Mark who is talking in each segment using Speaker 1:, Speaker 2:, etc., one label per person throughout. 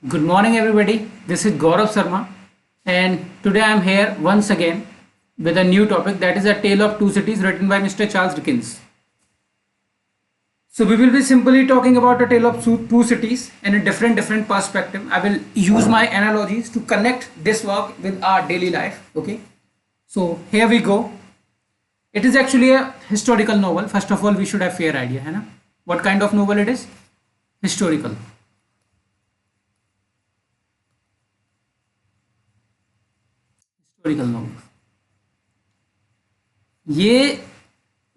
Speaker 1: Good morning, everybody. This is Gaurav Sharma, and today I am here once again with a new topic, that is A Tale of Two Cities, written by Mr. Charles Dickens. So we will be simply talking about A Tale of Two Cities in a different perspective. I will use my analogies to connect this work with our daily life. Okay. So here we go. It is actually a historical novel. First of all, we should have fair idea, है ना? What kind of novel it is? Historical. Historical novel. ये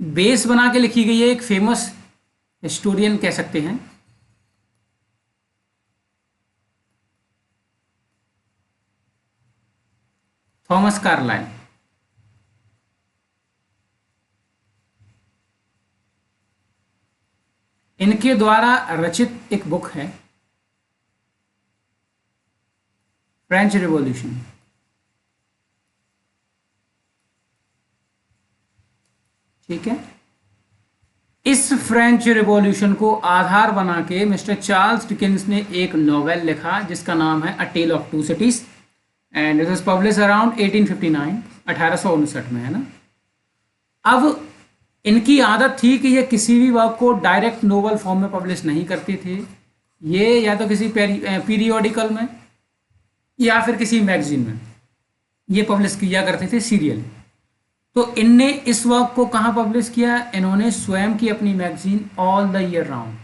Speaker 1: base बना के लिखी गई है एक famous historian कह सकते हैं, थॉमस कार्लाइल। इनके द्वारा रचित एक बुक है फ्रेंच रिवॉल्यूशन। ठीक है। इस फ्रेंच रिवॉल्यूशन को आधार बना के मिस्टर चार्ल्स डिकेंस ने एक नॉवेल लिखा जिसका नाम है a tale of two cities, and it was publish around 1859, 1859 में, है ना। अब इनकी आदत थी कि ये किसी भी वर्क को डायरेक्ट नोवेल फॉर्म में पब्लिश नहीं करते थे। ये या तो किसी पीरियोडिकल में या फिर किसी मैगजीन में ये पब्लिश किया करते थे, सीरियल। तो इनने इस वर्क को कहाँ पब्लिश किया? इन्होंने स्वयं की अपनी magazine all the year round,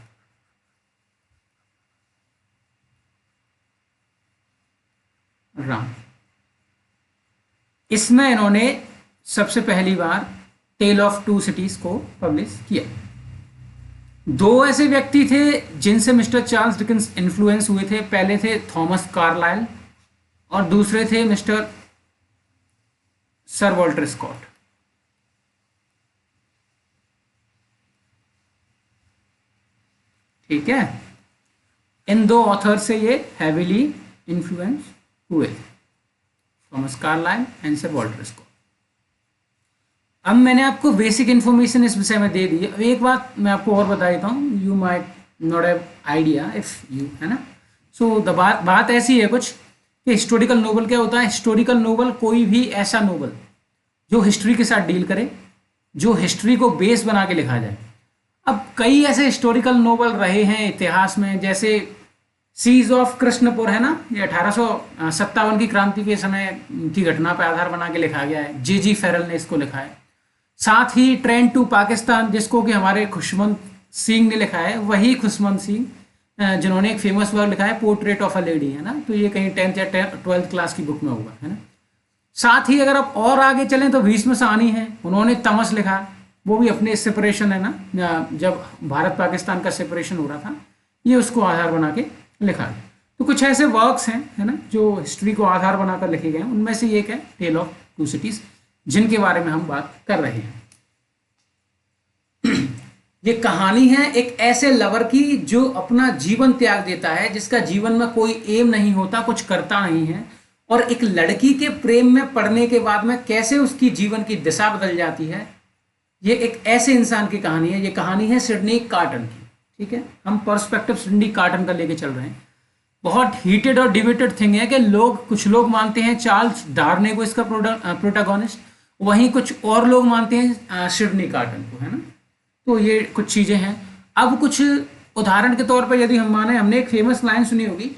Speaker 1: इसमें इन्होंने सबसे पहली बार टेल ऑफ टू सिटीज को पब्लिश किया। दो ऐसे व्यक्ति थे जिनसे मिस्टर चार्ल्स डिकेंस इन्फ्लुएंस हुए थे। पहले थे थॉमस कार्लाइल और दूसरे थे मिस्टर सर वॉल्टर स्कॉट। ठीक है। इन दो ऑथर से ये हैवीली इन्फ्लुएंस हुए, Thomas Carlyle and sir Walter Scott. अब मैंने आपको बेसिक इन्फॉर्मेशन इस विषय में दे दी है। एक बात मैं आपको और बता देता हूँ, you might not have idea if you, है ना। सो द बात ऐसी है कुछ कि हिस्टोरिकल नोवेल क्या होता है। हिस्टोरिकल नोवेल कोई भी ऐसा नोवेल जो हिस्ट्री के साथ डील करे, जो हिस्ट्री को बेस बना के लिखा जाए। अब कई ऐसे हिस्टोरिकल नोवेल रहे हैं इतिहास में, जैसे सीज ऑफ कृष्णपुर, है ना, ये 1857 की क्रांति के समय की घटना पर आधार बना के लिखा गया है। जी फेरल ने इसको लिखा है। साथ ही ट्रेन टू पाकिस्तान, जिसको कि हमारे खुशवंत सिंह ने लिखा है, वही खुशवंत सिंह जिन्होंने एक फेमस वर्क लिखा है पोर्ट्रेट ऑफ अ लेडी, है ना। तो ये कहीं 10th या 12th क्लास की बुक में होगा, है ना। साथ ही अगर आप और आगे चलें तो भीष्म साहनी है, उन्होंने तमस लिखा, वो भी अपने सेपरेशन, है ना, जब भारत पाकिस्तान का सेपरेशन हो रहा था, ये उसको आधार बना के लिखा है। तो कुछ ऐसे वर्क्स हैं, है ना, जो हिस्ट्री को आधार बनाकर लिखे गए हैं। उनमें से एक है टेल ऑफ टू सिटीज, जिनके बारे में हम बात कर रहे हैं। ये कहानी है एक ऐसे लवर की जो अपना जीवन त्याग देता है, जिसका जीवन में कोई एम नहीं होता, कुछ करता नहीं है, और एक लड़की के प्रेम में पड़ने के बाद में कैसे उसकी जीवन की दिशा बदल जाती है। ये एक ऐसे इंसान की कहानी है। ये कहानी है सिडनी कार्टन की। ठीक है, हम पर्सपेक्टिव सिडनी कार्टन का लेके चल रहे हैं। बहुत हीटेड और डिबेटेड थिंग है कि कुछ लोग मानते हैं चार्ल्स डार्ने को इसका प्रोटागोनिस्ट, वहीं कुछ और लोग मानते हैं सिडनी कार्टन को, है ना। तो ये कुछ चीजें हैं। अब कुछ उदाहरण के तौर पर यदि हम माने, हमने एक फेमस लाइन सुनी होगी,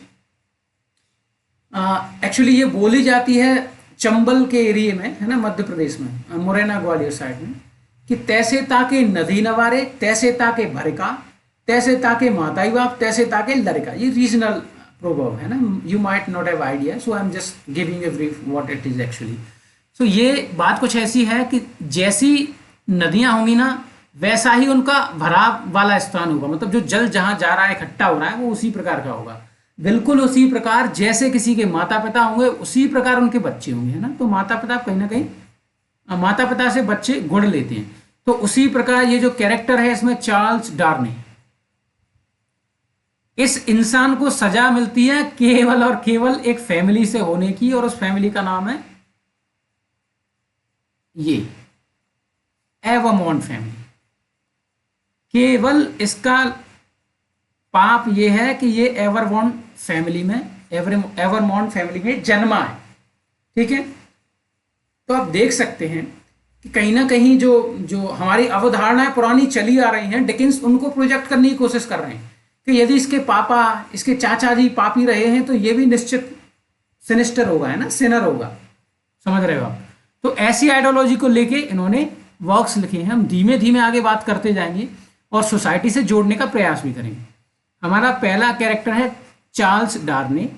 Speaker 1: एक्चुअली ये बोली जाती है चंबल के एरिया में, है ना, मध्य प्रदेश में, मुरैना ग्वालियर साइड में, कि तैसे ताके नदी नवारे, तैसे ताके भरका, तैसे ताके माताई बाप, तैसे ताके लड़का। ये रीजनल प्रोवर्ब है ना, you might not have idea, so I am just giving a brief what it is actually. So ये बात कुछ ऐसी है कि जैसी नदियां होंगी ना, वैसा ही उनका भराव वाला स्थान होगा। मतलब जो जल जहां जा रहा है, इकट्ठा हो रहा है, वो उसी प्रकार का होगा। बिल्कुल उसी प्रकार जैसे किसी के माता पिता होंगे, उसी प्रकार उनके बच्चे होंगे, है ना। तो माता पिता कहीं ना कहीं, माता पिता से बच्चे गुण लेते हैं। तो उसी प्रकार ये जो कैरेक्टर है इसमें चार्ल्स डार्ने, इस इंसान को सजा मिलती है केवल और केवल एक फैमिली से होने की, और उस फैमिली का नाम है ये एवरमॉन्ट फैमिली। केवल इसका पाप ये है कि ये एवरमॉन्ट फैमिली में एवरमॉन्ट फैमिली में जन्मा है, ठीक है। तो आप देख सकते हैं कि कहीं ना कहीं जो जो हमारी अवधारणाएं पुरानी चली आ रही हैं, डिकिंस उनको प्रोजेक्ट करने की कोशिश कर रहे हैं कि यदि इसके पापा, इसके चाचा जी पापी रहे हैं तो ये भी निश्चित सिनिस्टर होगा, है ना, सिनर होगा, समझ रहे हो आप। तो ऐसी आइडियोलॉजी को लेके इन्होंने वर्क्स लिखे हैं। हम धीमे धीमे आगे बात करते जाएंगे और सोसाइटी से जोड़ने का प्रयास भी करेंगे। हमारा पहला कैरेक्टर है Charles Darnay,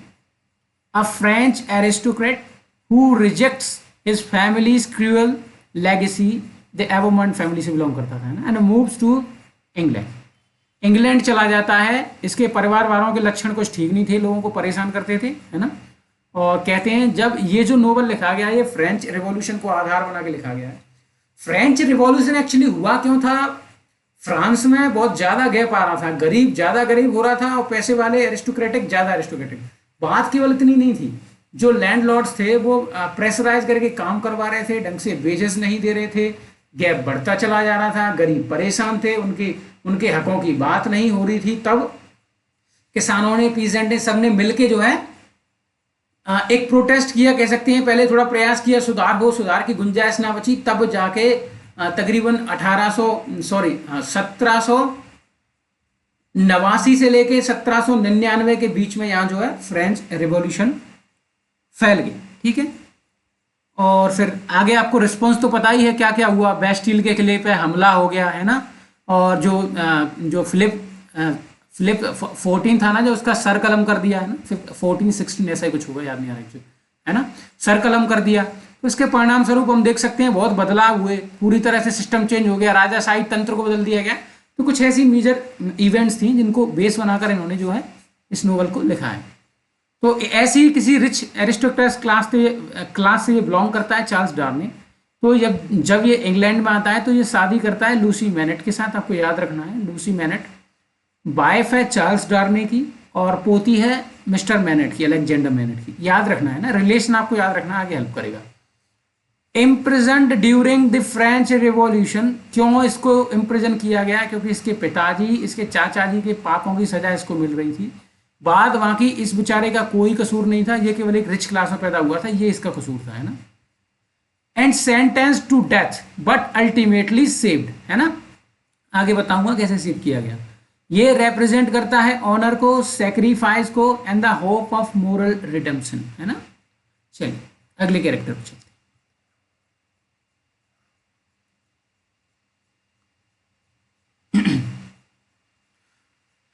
Speaker 1: a French aristocrat who rejects his family's cruel legacy. The Evremonde family से बिलोंग करता था, है ना, and moves to England. England चला जाता है। इसके परिवार वालों के लक्षण कुछ ठीक नहीं थे, लोगों को परेशान करते थे, है ना। और कहते हैं जब ये जो नोवेल लिखा गया, ये फ्रेंच रिवॉल्यूशन को आधार बना के लिखा गया है। फ्रेंच रिवॉल्यूशन एक्चुअली हुआ क्यों था? फ्रांस में बहुत ज्यादा गैप आ रहा था, गरीब ज्यादा गरीब हो रहा था और पैसे वाले एरिस्टोक्रेटिक ज्यादा एरिस्टोक्रेटिक। बात केवल इतनी नहीं थी, जो लैंडलॉर्ड्स थे वो प्रेशराइज करके काम करवा रहे थे, ढंग से वेजेस नहीं दे रहे थे, गैप बढ़ता चला जा रहा था, गरीब परेशान थे, उनके हकों की बात नहीं हो रही थी। तब किसानों ने, पीजेंट ने, सबने मिलके जो है एक प्रोटेस्ट किया, कह सकते हैं। पहले थोड़ा प्रयास किया, सुधार हो, सुधार की गुंजाइश ना बची, तब जाके तकरीबन 1789 से लेके 1799 के बीच में यहाँ जो है फ्रेंच रिवॉल्यूशन फैल गई, ठीक है। और फिर आगे आपको रिस्पॉन्स तो पता ही है क्या क्या हुआ। बेस्टिल के किले पे हमला हो गया, है ना। और जो फिलिप 14 था ना, जो उसका सर कलम कर दिया, है ना, 1416 ऐसा ही कुछ होगा, याद नहीं आ रहा एक्चुअली, है ना, सर कलम कर दिया। तो इसके परिणाम स्वरूप हम देख सकते हैं बहुत बदलाव हुए, पूरी तरह से सिस्टम चेंज हो गया, राजाशाही तंत्र को बदल दिया गया। तो कुछ ऐसी मेजर इवेंट्स थी जिनको बेस बनाकर इन्होंने जो है इस नोवेल को लिखा है। तो ऐसी ही किसी रिच एरिस्टोक्रेट क्लास से ये बिलोंग करता है चार्ल्स डार्ने। तो जब ये इंग्लैंड में आता है तो ये शादी करता है लूसी मैनेट के साथ। आपको याद रखना है, लूसी मैनेट वाइफ है चार्ल्स डार्ने की और पोती है मिस्टर मैनेट की, अलेक्जेंडर मैनेट की। याद रखना है ना, रिलेशन आपको याद रखना, आगे हेल्प करेगा। Imprisoned during the French revolution. क्यों इसको इम्प्रिजन किया गया? क्योंकि इसके पिताजी, इसके चाचा जी के पापों की सजा इसको मिल रही थी। बाद बाकी इस बेचारे का कोई कसूर नहीं था, ये केवल एक रिच क्लास में पैदा हुआ था, ये इसका कसूर था, है ना। And sentence to death but ultimately saved, है ना। आगे बताऊंगा कैसे सेव किया गया। ये रिप्रेजेंट करता है ऑनर को, सेक्रीफाइस को and the hope of moral redemption, है ना। चलिए अगले कैरेक्टर पर चलते हैं।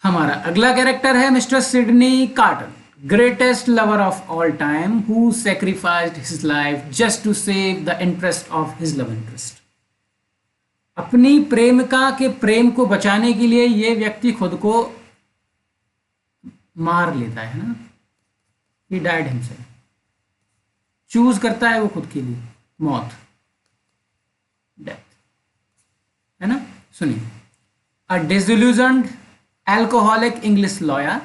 Speaker 1: हमारा अगला कैरेक्टर है mister Sydney Carter, greatest lover of all time who sacrificed his life just to save the interest of his love interest. अपनी प्रेमिका के प्रेम को बचाने के लिए ये व्यक्ति खुद को मार लेता है ना, ही डाइड हिमसेल्फ। चूज करता है वो खुद के लिए मौत, डेथ, है ना। सुनिए, अ disillusioned alcoholic English lawyer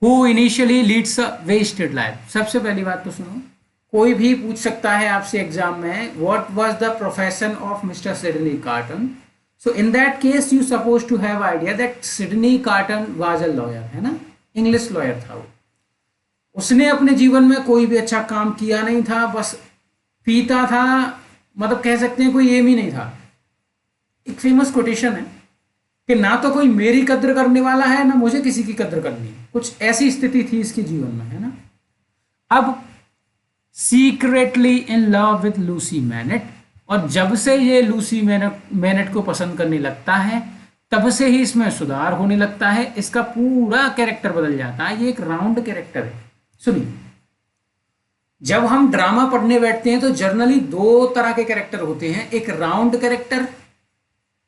Speaker 1: who initially leads a wasted life। सबसे पहली बात तो सुनो, कोई भी पूछ सकता है आपसे एग्जाम में, what was the profession of Mr. Sidney Carton? So in that case you supposed to have idea that Sidney Carton was a lawyer, है ना, इंग्लिश लॉयर था वो। उसने अपने जीवन में कोई भी अच्छा काम किया नहीं था, बस पीता था, मतलब कह सकते हैं कोई एम ही नहीं था। एक फेमस कोटेशन है कि ना तो कोई मेरी कद्र करने वाला है, ना मुझे किसी की कद्र करनी है, कुछ ऐसी स्थिति थी इसके जीवन में, है ना। अब secretly in love with Lucy MANET, और जब से ये लूसी मैनेट को पसंद करने लगता है तब से ही इसमें सुधार होने लगता है, इसका पूरा कैरेक्टर बदल जाता है। ये एक राउंड कैरेक्टर है। सुनिए, जब हम ड्रामा पढ़ने बैठते हैं तो जनरली दो तरह के कैरेक्टर होते हैं, एक राउंड कैरेक्टर,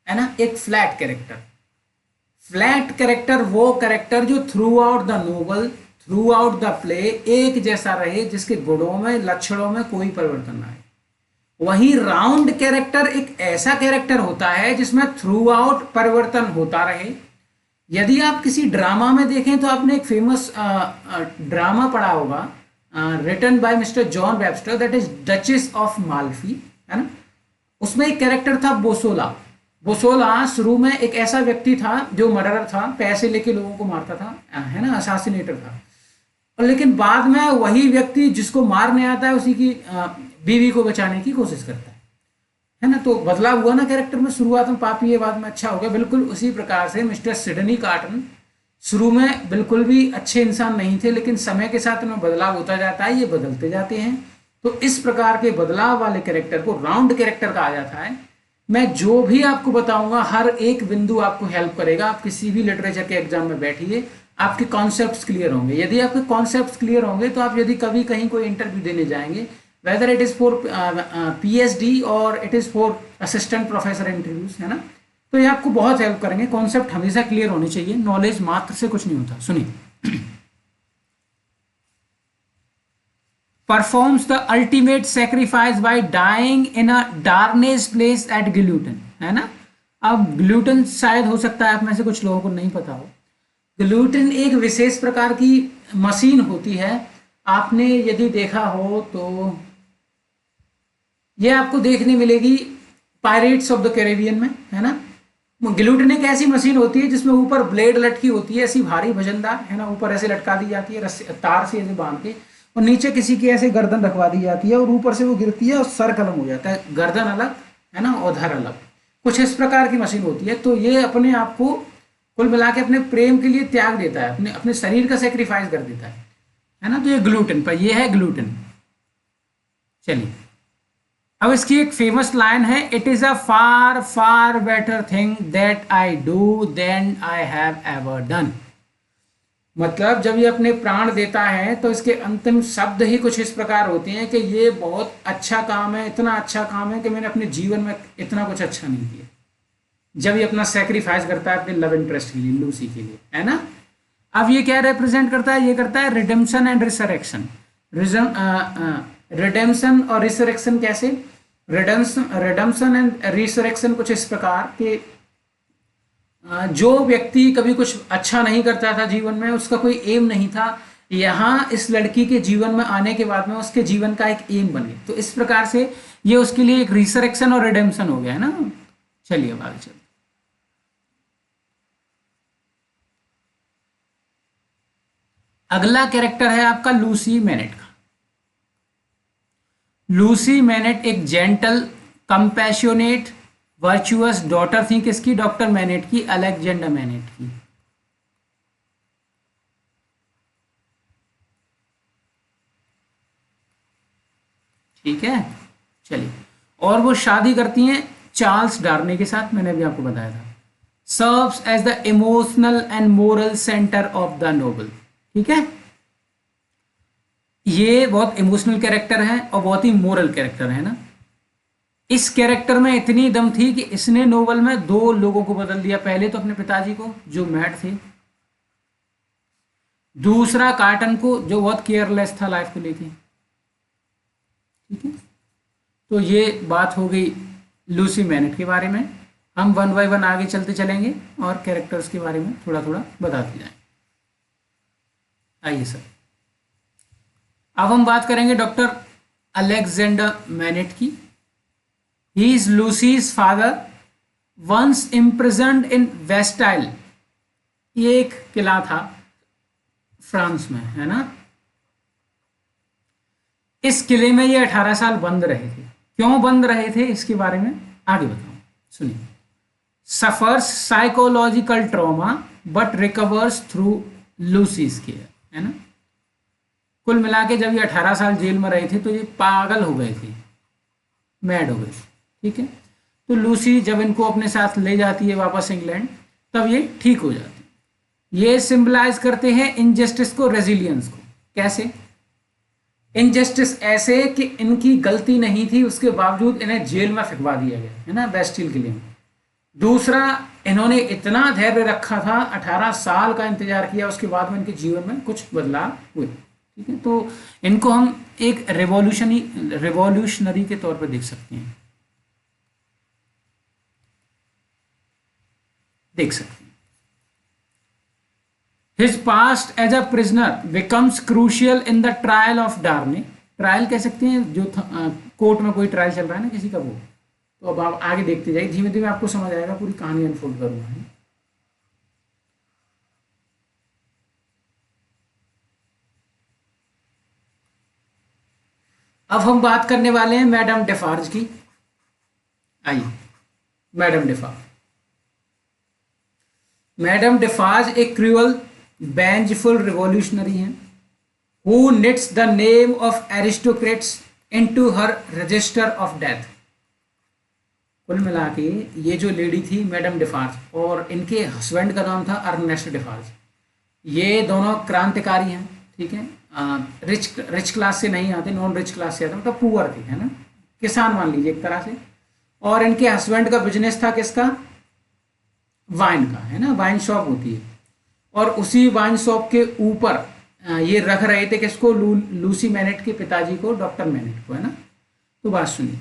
Speaker 1: है ना, एक फ्लैट कैरेक्टर। फ्लैट कैरेक्टर वो कैरेक्टर जो through out the novel, through out the play एक जैसा रहे, जिसके गुणों में, लक्षणों में कोई परिवर्तन ना आए। वही राउंड कैरेक्टर एक ऐसा कैरेक्टर होता है जिसमें थ्रू आउट परिवर्तन होता रहे। यदि आप किसी ड्रामा में देखें तो आपने एक फेमस ड्रामा पढ़ा होगा, written by mister John Webster, that is Duchess of Malfi, है ना। उसमें एक कैरेक्टर था बोसोला। बुसोला शुरू में एक ऐसा व्यक्ति था जो मर्डरर था, पैसे लेके लोगों को मारता था, है ना, असासिनेटर था। और लेकिन बाद में वही व्यक्ति जिसको मारने आता है उसी की बीवी को बचाने की कोशिश करता है ना। तो बदलाव हुआ ना कैरेक्टर में, शुरुआत में पापी है, बाद में अच्छा हो गया। बिल्कुल उसी प्रकार से मिस्टर सिडनी कार्टन शुरू में बिल्कुल भी अच्छे इंसान नहीं थे, लेकिन समय के साथ उनमें बदलाव होता जाता है, ये बदलते जाते हैं। तो इस प्रकार के बदलाव वाले कैरेक्टर को राउंड कैरेक्टर कहा जाता है। मैं जो भी आपको बताऊंगा हर एक बिंदु आपको हेल्प करेगा। आप किसी भी लिटरेचर के एग्जाम में बैठिए, आपके कॉन्सेप्ट्स क्लियर होंगे। यदि आपके कॉन्सेप्ट्स क्लियर होंगे तो आप यदि कभी कहीं कोई इंटरव्यू देने जाएंगे, whether it is for PhD और it is for assistant professor interviews, है ना, तो ये आपको बहुत हेल्प करेंगे। कॉन्सेप्ट हमेशा क्लियर होने चाहिए, नॉलेज मात्र से कुछ नहीं होता। सुनिए, performs the ultimate sacrifice by dying in a Darnay's place at guillotine, है ना। अब ग्लूटन शायद हो सकता है आप में से कुछ लोगों को नहीं पता हो। ग्लूटन एक विशेष प्रकार की मशीन होती है। आपने यदि देखा हो तो ये आपको देखने मिलेगी पायरेट्स ऑफ द कैरेबियन में, है ना। ग्लूटन एक ऐसी मशीन होती है जिसमें ऊपर ब्लेड लटकी होती है, ऐसी भारी वजनदार, है ना, ऊपर ऐसे लटका दी जाती है रस्सी तार से ऐसे बांध के, और नीचे किसी की ऐसे गर्दन रखवा दी जाती है, और ऊपर से वो गिरती है और सर कलम हो जाता है, गर्दन अलग, है ना, और धर अलग। कुछ इस प्रकार की मशीन होती है। तो ये अपने आप को कुल मिला के अपने प्रेम के लिए त्याग देता है, अपने अपने शरीर का सेक्रीफाइस कर देता है ना। तो ये ग्लूटन पर, ये है ग्लूटन। चलिए, अब इसकी एक फेमस लाइन है, it is a far far better thing that I do than I have ever done. मतलब जब ये अपने प्राण देता है तो इसके अंतिम शब्द ही कुछ इस प्रकार होते हैं कि ये बहुत अच्छा काम है, इतना अच्छा काम है कि मैंने अपने जीवन में इतना कुछ अच्छा नहीं किया। जब ये अपना सेक्रीफाइस करता है अपने लव इंटरेस्ट के लिए, लूसी के लिए, है ना। अब ये क्या रिप्रेजेंट करता है? ये करता है रिडेम्पशन एंड रिसरेक्शन। रिडेम्पशन और रिसरेक्शन कैसे? रिडेम्पशन एंड रिसरेक्शन कुछ इस प्रकार के, जो व्यक्ति कभी कुछ अच्छा नहीं करता था जीवन में, उसका कोई एम नहीं था, यहाँ इस लड़की के जीवन में आने के बाद में उसके जीवन का एक एम बन गया। तो इस प्रकार से ये उसके लिए एक रिसरेक्शन और रिडेम्पशन हो गया, है ना। चलिए अब आगे चलते। अगला कैरेक्टर है आपका लूसी मैनेट का। लूसी मैनेट एक जेंटल, कंपैशनेट, वर्चुअस डॉटर थी किसकी? डॉक्टर मैनेट की, अलेक्जेंडर मैनेट की। ठीक है, चलिए। और वो शादी करती हैं चार्ल्स डार्ने के साथ, मैंने अभी आपको बताया था। Serves as the emotional and moral centre of the novel. ठीक है, ये बहुत इमोशनल कैरेक्टर है और बहुत ही मोरल कैरेक्टर है ना। इस कैरेक्टर में इतनी दम थी कि इसने नोवेल में 2 लोगों को बदल दिया। पहले तो अपने पिताजी को जो मैड थे, दूसरा कार्टन को जो बहुत केयरलेस था लाइफ को लेके। ठीक है, तो ये बात हो गई लूसी मैनेट के बारे में। हम 1 बाय 1 आगे चलते चलेंगे और कैरेक्टर्स के बारे में थोड़ा थोड़ा बताते जाएं। आइए सर, अब हम बात करेंगे डॉक्टर अलेक्जेंडर मैनेट की। He is Lucy's father, once imprisoned in Bastille। ये एक किला था फ्रांस में, है ना। इस किले में ये 18 साल बंद रहे थे। क्यों बंद रहे थे इसके बारे में आगे बताऊं, सुनिए। Suffers psychological trauma but recovers through Lucie's care, है ना। कुल मिला के जब ये 18 साल जेल में रहे थे तो ये पागल हो गए थे, मैड हो गए थे। ठीक है, तो लूसी जब इनको अपने साथ ले जाती है वापस इंग्लैंड, तब ये ठीक हो जाती है। ये सिंबलाइज करते हैं इनजस्टिस को, रेजिलियंस को। कैसे? इनजस्टिस ऐसे कि इनकी गलती नहीं थी, उसके बावजूद इन्हें जेल में फेंकवा दिया गया, है ना, बेस्टिल किले में। दूसरा, इन्होंने इतना धैर्य रखा था, 18 साल का इंतजार किया, उसके बाद में इनके जीवन में कुछ बदलाव हुए। ठीक है, तो इनको हम एक रेवोल्यूशनरी के तौर पर देख सकते हैं, देख सकते हैं। His past as a prisoner becomes crucial in the trial of Darnay। Trial कह सकते हैं, जो कोर्ट में कोई ट्रायल चल रहा है ना किसी का, वो तो अब आप आगे देखते जाइए, धीमे धीमे आपको समझ आएगा, पूरी कहानी अनफोल्ड करूँगा। अब हम बात करने वाले हैं मैडम डेफार्ज की। आइए, मैडम डेफार्ज। मैडम डेफार्ज एक क्रूअल वेंजफुल रिवॉल्यूशनरी हैं who knits the name of aristocrats into her register of death। कुल मिला के ये जो लेडी थी मैडम डेफार्ज, और इनके हस्बैंड का नाम था अर्नेस्ट डेफार्ज, ये दोनों क्रांतिकारी हैं, ठीक है। रिच क्लास से नहीं आते, नॉन रिच क्लास से आते, मतलब पुअर थे, है ना, किसान मान लीजिए एक तरह से। और इनके हस्बैंड का बिजनेस था किसका, वाइन का, है ना, वाइन शॉप होती है। और उसी वाइन शॉप के ऊपर ये रख रहे थे किसको, लूसी मैनेट के पिताजी को, डॉक्टर मैनेट को, है ना। तो बात सुनिए,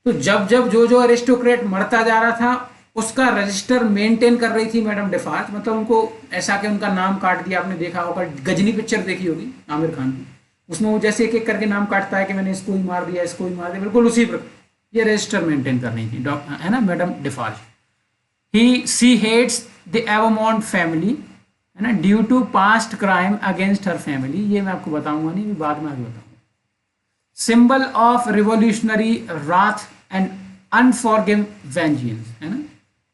Speaker 1: तो जब जब जो जो एरिस्टोक्रेट मरता जा रहा था उसका रजिस्टर मेंटेन कर रही थी मैडम डेफार्ज। मतलब उनको ऐसा कि उनका नाम काट दिया, आपने देखा होगा, गजनी पिक्चर देखी होगी आमिर खान की, उसमें वो जैसे एक एक करके नाम काटता है कि मैंने इसको ही मार दिया, इसको ही मार दिया, बिल्कुल उसी पर ये रजिस्टर मेंटेन कर रही थी, है ना, madam Defarge. She hates the Evremonde family, है ना, due to past crime against her family. ये मैं आपको बताऊंगा नहीं, बाद में आगे बताऊंगा। Symbol of revolutionary wrath and unforgive vengeance, है ना।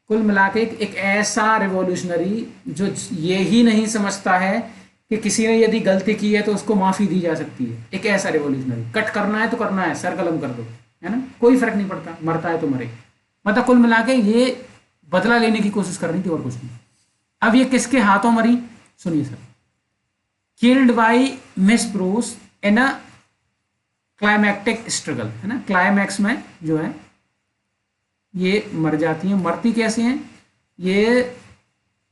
Speaker 1: कुल मिला के एक ऐसा रिवॉल्यूशनरी जो ये ही नहीं समझता है कि किसी ने यदि गलती की है तो उसको माफ़ी दी जा सकती है। एक ऐसा रिवॉल्यूशनरी, कट करना है तो करना है, सर कलम कर दो, है ना, कोई फर्क नहीं पड़ता, मरता है तो मरे। मतलब कुल मिला के ये बदला लेने की कोशिश कर रही थी और कुछ नहीं। अब ये किसके हाथों मरी, सुनिए sir. Killed by miss Bruce in a climactic struggle, है ना, क्लाइमैक्स में जो है ये मर जाती हैं। मरती कैसे हैं, ये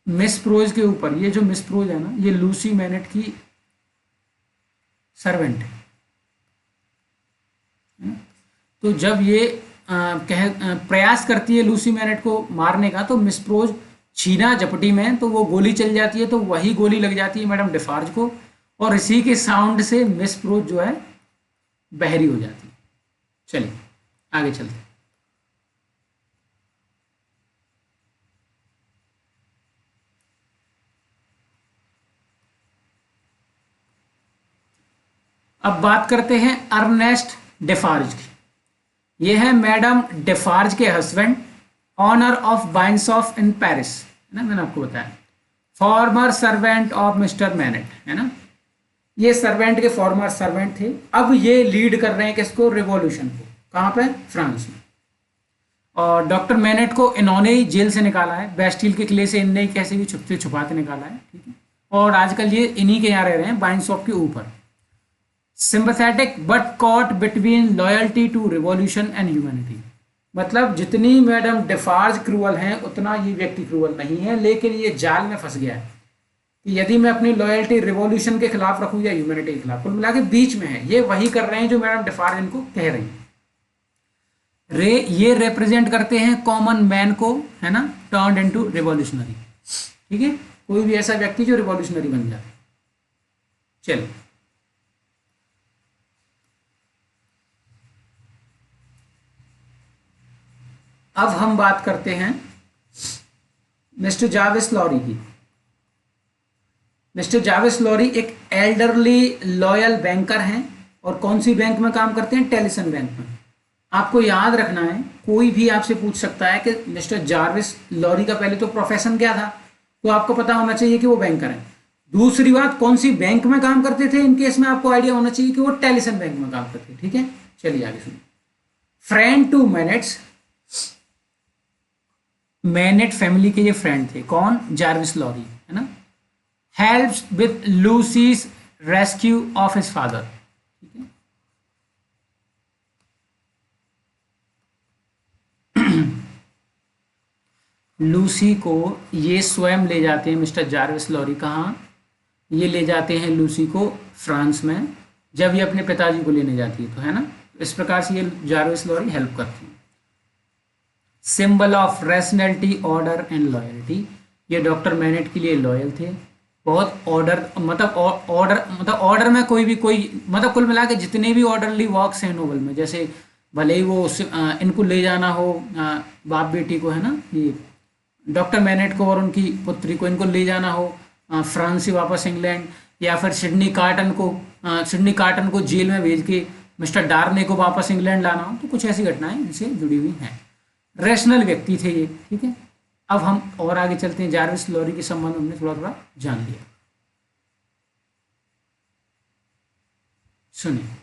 Speaker 1: मिस प्रोज के ऊपर, ये जो मिस प्रोज है ना, ये लूसी मैनेट की सर्वेंट है। तो जब ये प्रयास करती है लूसी मैनेट को मारने का, तो मिस प्रोज छीना झपटी में, तो वो गोली चल जाती है, तो वही गोली लग जाती है मैडम डेफार्ज को, और इसी के साउंड से मिस प्रोज जो है बहरी हो जाती है। चलिए आगे चलते हैं। अब बात करते हैं अर्नेस्ट डेफार्ज की। यह है मैडम डेफार्ज के husband, owner of wineshop in Paris, है ना, मैंने आपको बताया। Former servant of mister Manette, है ना, ये सर्वेंट के फॉर्मर सर्वेंट थे। अब ये लीड कर रहे हैं किसको, रिवॉल्यूशन को। कहाँ पे, फ्रांस में। और डॉक्टर मैनेट को इन्होंने ही जेल से निकाला है, बेस्टिल के किले से इनने ही कैसे भी छुपते छुपाते निकाला है, ठीक है। और आजकल ये इन्हीं के यहाँ रह रहे हैं, वाइनशॉप के ऊपर। Sympathetic but caught between loyalty to revolution and humanity. मतलब जितनी मैडम डेफार्ज क्रूअल हैं उतना ये व्यक्ति क्रूअल नहीं है, लेकिन ये जाल में फंस गया है कि यदि मैं अपनी लॉयल्टी रिवॉल्यूशन के खिलाफ रखूं या ह्यूमैनिटी के खिलाफ, कुल मिला के बीच में है। ये वही कर रहे हैं जो मैडम डेफार्ज इनको कह रही हैं। ये रिप्रेजेंट करते हैं कॉमन मैन को, है ना, टर्न्ड इनटू रिवॉल्यूशनरी, ठीक है, कोई भी ऐसा व्यक्ति जो रिवॉल्यूशनरी बन जाए। चलिए अब हम बात करते हैं मिस्टर जाविस लॉरी की। मिस्टर जाविस लॉरी एक एल्डरली लॉयल बैंकर हैं, और कौन सी बैंक में काम करते हैं, टेलिसन बैंक में। आपको याद रखना है, कोई भी आपसे पूछ सकता है कि मिस्टर जाविस लॉरी का पहले तो प्रोफेशन क्या था, तो आपको पता होना चाहिए कि वो बैंकर हैं। दूसरी बात, कौन सी बैंक में काम करते थे, इनके इसमें आपको आइडिया होना चाहिए कि वो टेलिसन बैंक में काम करते थे, ठीक है। चलिए आगे सुनिए। Friend to Manettes, Manette family के ये फ्रेंड थे, कौन, जार्विस लॉरी, है ना। Helps with Lucie's rescue of his father, ठीक है। लूसी को ये स्वयं ले जाते हैं मिस्टर जार्विस लॉरी, कहाँ, ये ले जाते हैं लूसी को फ्रांस में, जब ये अपने पिताजी को लेने जाती है, तो है ना। इस प्रकार से ये जार्विस लॉरी हेल्प करती है। Symbol of rationality, order and loyalty, ये डॉक्टर मैनेट के लिए लॉयल थे, बहुत ऑर्डर, मतलब ऑर्डर में कोई मतलब कुल मिला के जितने भी ऑर्डरली वर्क्स हैं नोवेल में, जैसे भले ही वो इनको ले जाना हो, बाप बेटी को, है ना, ये डॉक्टर मैनेट को और उनकी पुत्री को, इनको ले जाना हो फ्रांस से वापस इंग्लैंड, या फिर सिडनी कार्टन को जेल में भेज के मिस्टर डार्ने को वापस इंग्लैंड लाना हो, तो कुछ ऐसी घटनाएं इनसे जुड़ी हुई हैं। रैशनल व्यक्ति थे ये, ठीक है। अब हम और आगे चलते हैं। जार्विस लॉरी के संबंध में हमने थोड़ा थोड़ा जान लिया, सुनिए।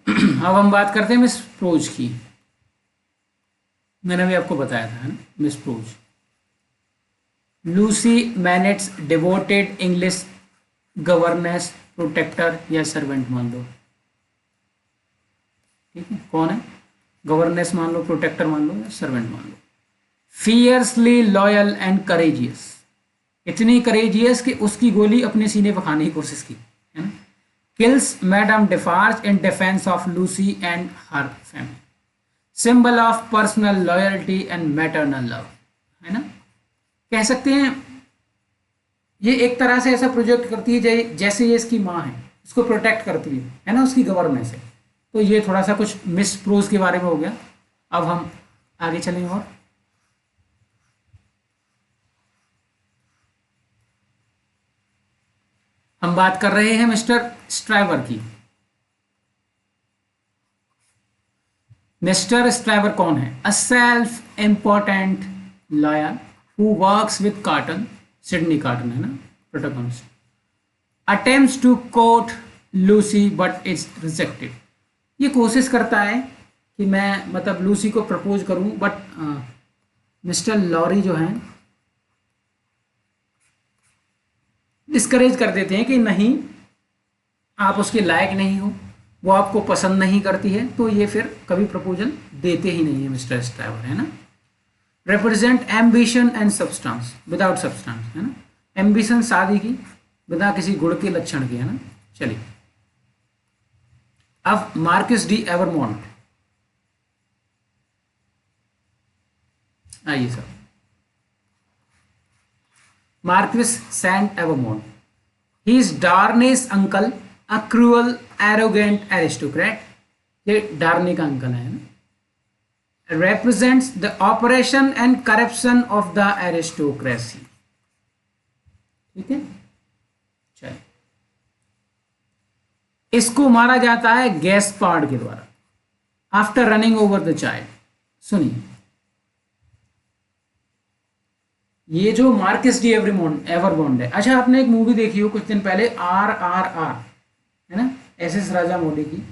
Speaker 1: अब हम बात करते हैं मिस प्रोज की। मैंने अभी आपको बताया था, है ना, Miss Pross, Lucie Manette's devoted English governess, protector या सर्वेंट मान लो, ठीक है। कौन है? गवर्नेंस मान लो, प्रोटेक्टर मान लो या सर्वेंट मान लो। फियर्सली लॉयल एंड करेजियस, इतनी करेजियस कि उसकी गोली अपने सीने पर खाने की कोशिश की, है ना। Kills madam Defarge in defence of Lucie and her family, symbol of personal loyalty and maternal love, है ना। कह सकते हैं ये एक तरह से ऐसा प्रोजेक्ट करती है जैसे ये इसकी माँ है, उसको प्रोटेक्ट करती है ना, उसकी गवर्नेंस है। तो ये थोड़ा सा कुछ मिस प्रोज के बारे में हो गया। अब हम आगे चलें और हम बात कर रहे हैं मिस्टर स्ट्राइवर की। मिस्टर स्ट्राइवर कौन है? A self important lawyer who works with Carton, Sydney Carton, है ना, protagonist, attempts to court Lucie but is rejected. ये कोशिश करता है कि मैं मतलब लूसी को प्रपोज करूं, बट मिस्टर लॉरी जो है डिस्करेज कर देते हैं कि नहीं, आप उसके लायक नहीं हो, वो आपको पसंद नहीं करती है, तो ये फिर कभी प्रपोजल देते ही नहीं है मिस्टर स्ट्राइवर, है ना। Represent ambition and substance without substance, है ना, एम्बिशन शादी की बिना किसी गुण के लक्षण के, है ना। चलिए अब मार्किस डी एवरमोंट, आइए sir. Marquis Saint Evremonde, he is Darnay's uncle, a cruel arrogant aristocrat, ये डार्ने का अंकल है ना। represents the operation and corruption of the aristocracy, ठीक है। चलिए, इसको मारा जाता है गैस पार्ड के द्वारा after running over the child. सुनिए, ये जो मार्किस डी एवरमोंट है, अच्छा आपने एक मूवी देखी हो कुछ दिन पहले, RRR, है ना, SS राजामौली की।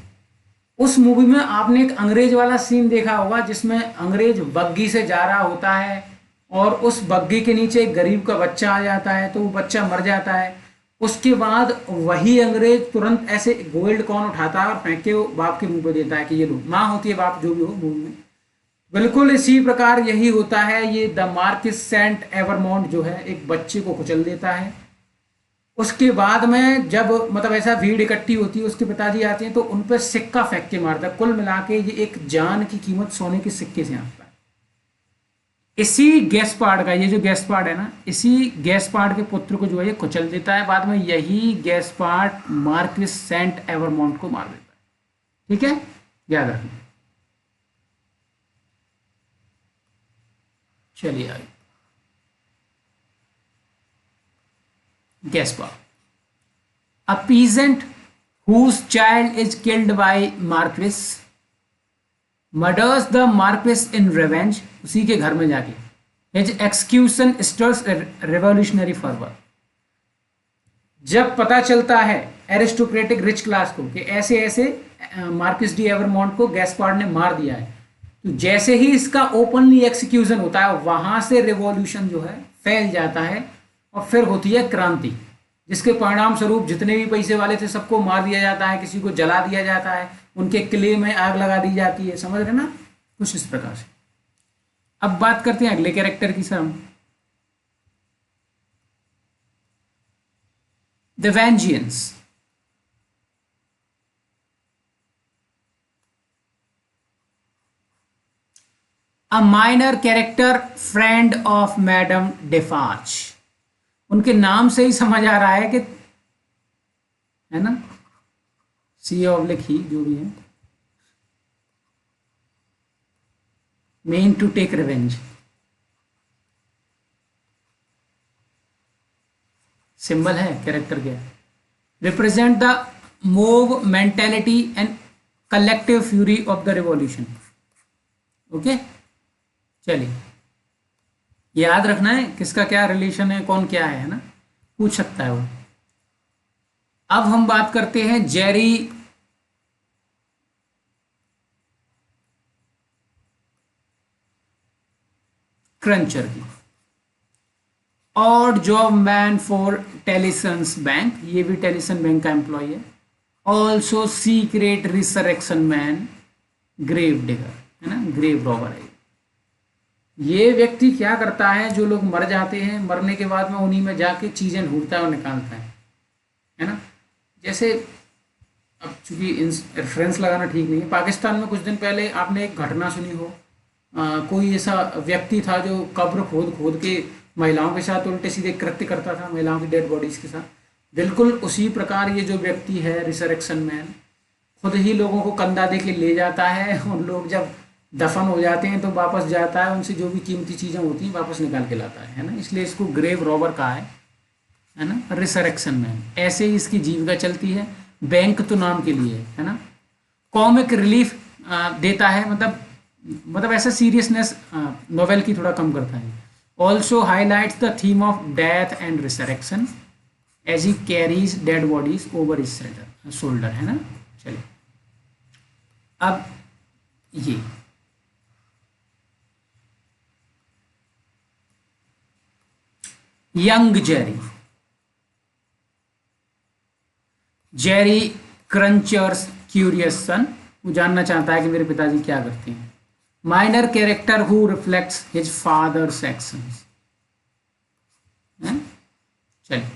Speaker 1: उस मूवी में आपने एक अंग्रेज वाला सीन देखा होगा जिसमें अंग्रेज बग्गी से जा रहा होता है और उस बग्गी के नीचे एक गरीब का बच्चा आ जाता है, तो वो बच्चा मर जाता है। उसके बाद वही अंग्रेज तुरंत ऐसे गोल्ड कॉइन उठाता है और फेंक के वो बाप के मुंह पे देता है कि ये लो, माँ होती है बाप जो भी हो मूवी में। बिल्कुल इसी प्रकार यही होता है। ये द मार्किस सेंट एवरमोंट जो है एक बच्चे को कुचल देता है। उसके बाद में जब मतलब ऐसा भीड़ इकट्ठी होती है, उसके पिताजी आते हैं तो उन पर सिक्का फेंक के मारता है। कुल मिला के ये एक जान की कीमत सोने के सिक्के से आंकता है। इसी गैस्पार्ड का, ये जो गैस्पार्ड है ना, इसी गैस्पार्ड के पुत्र को जो है ये कुचल देता है। बाद में यही गैस्पार्ड मार्किस सेंट एवरमोंट को मार देता है। ठीक है, याद रखना। चलिए आगे, Gaspar, a peasant whose child is killed by Marquis murders the Marquis in revenge, उसी के घर में जाके। His execution stirs revolutionary fervor। जब पता चलता है एरिस्टोक्रेटिक रिच क्लास को कि ऐसे ऐसे मार्किस डी एवरमोंट को गैस्पार्ड ने मार दिया है, तो जैसे ही इसका ओपनली एक्सिक्यूशन होता है वहां से रिवॉल्यूशन जो है फैल जाता है और फिर होती है क्रांति, जिसके परिणाम स्वरूप जितने भी पैसे वाले थे सबको मार दिया जाता है, किसी को जला दिया जाता है, उनके किले में आग लगा दी जाती है। समझ रहे ना, कुछ इस प्रकार से। अब बात करते हैं अगले कैरेक्टर की sir, the vengeance. A minor character, friend of Madame Defarge, उनके नाम से ही समझ आ रहा है कि, है ना, सी ऑब्लिक ही जो भी है, main to take revenge. Symbol है, कैरेक्टर क्या है, represent the mob mentality and collective fury of the revolution. Okay, चलिए याद रखना है किसका क्या रिलेशन है, कौन क्या है ना, पूछ सकता है वो। अब हम बात करते हैं जेरी क्रंचर की। Odd job man for Tellson's bank, ये भी टेलिसन बैंक का एम्प्लॉय है। Also secret resurrection man, grave digger, है ना, ग्रेव रॉबर है। ये व्यक्ति क्या करता है, जो लोग मर जाते हैं, मरने के बाद में उन्हीं में जाके चीज़ें ढूंढता है और निकालता है ना। जैसे अब चूंकि रेफरेंस लगाना ठीक नहीं है, पाकिस्तान में कुछ दिन पहले आपने एक घटना सुनी हो, कोई ऐसा व्यक्ति था जो कब्र खोद खोद के महिलाओं के साथ उल्टे सीधे कृत्य करता था, महिलाओं की डेड बॉडीज के साथ। बिल्कुल उसी प्रकार ये जो व्यक्ति है रिसरेक्शन मैन, खुद ही लोगों को कंधा दे के ले जाता है, और लोग जब दफन हो जाते हैं तो वापस जाता है, उनसे जो भी कीमती चीज़ें होती हैं वापस निकाल के लाता है ना। इसलिए इसको ग्रेव रॉबर कहा है ना, रिसरेक्शन मैन। ऐसे ही इसकी जीविका चलती है। बैंक तो नाम के लिए है ना। कॉमिक रिलीफ देता है, मतलब ऐसा सीरियसनेस नोवेल की थोड़ा कम करता है। Also highlights the theme of death and resurrection as he carries dead bodies over his shoulder, है ना। चलिए अब ये young Jerry Cruncher's curious son, वो जानना चाहता है कि मेरे पिताजी क्या करते हैं। Minor character who reflects his father's actions. चलिए,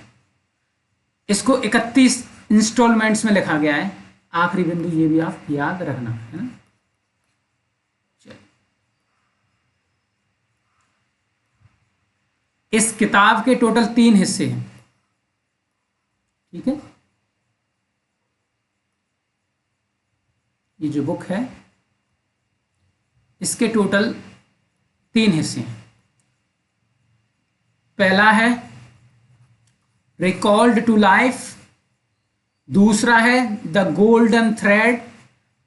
Speaker 1: इसको 31 इंस्टॉलमेंट्स में लिखा गया है। आखिरी बिंदु ये भी आप याद रखना, है ना। चलिए, इस किताब के टोटल 3 हिस्से हैं, ठीक है। ये जो बुक है इसके टोटल 3 हिस्से हैं। पहला है रिकॉल्ड टू लाइफ, दूसरा है द गोल्डन थ्रेड,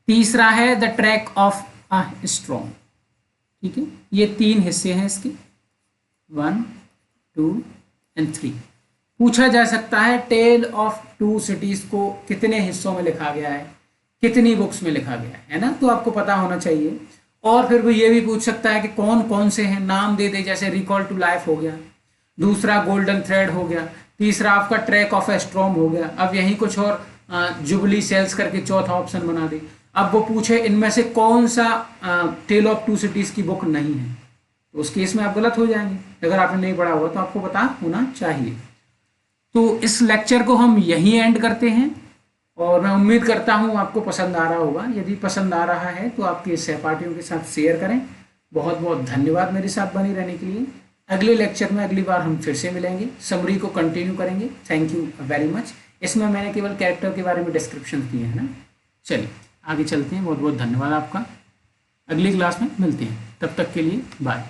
Speaker 1: तीसरा है the track of a strong, ठीक है। ये 3 हिस्से हैं इसके, 1, 2 एंड 3। पूछा जा सकता है टेल ऑफ 2 सिटीज को कितने हिस्सों में लिखा गया है, कितनी बुक्स में लिखा गया है ना, तो आपको पता होना चाहिए। और फिर वो ये भी पूछ सकता है कि कौन कौन से हैं, नाम दे दे, जैसे रिकॉल टू लाइफ हो गया, दूसरा गोल्डन थ्रेड हो गया, तीसरा आपका ट्रैक ऑफ ए स्ट्रॉम हो गया। अब यहीं कुछ और जुबली सेल्स करके चौथा ऑप्शन बना दे। अब वो पूछे इनमें से कौन सा टेल ऑफ 2 सिटीज की बुक नहीं है, तो उस केस में आप गलत हो जाएंगे। अगर आपने नहीं पढ़ा हुआ तो आपको पता होना चाहिए। तो इस लेक्चर को हम यहीं एंड करते हैं, और मैं उम्मीद करता हूँ आपको पसंद आ रहा होगा। यदि पसंद आ रहा है तो आपके सहपाठियों के साथ शेयर करें। बहुत बहुत धन्यवाद मेरे साथ बने रहने के लिए। अगले लेक्चर में अगली बार हम फिर से मिलेंगे, समरी को कंटिन्यू करेंगे। Thank you very much. इसमें मैंने केवल कैरेक्टर के बारे में डिस्क्रिप्शन दिए है ना। चलिए आगे चलते हैं। बहुत बहुत धन्यवाद आपका। अगली क्लास में मिलते हैं, तब तक के लिए बाय।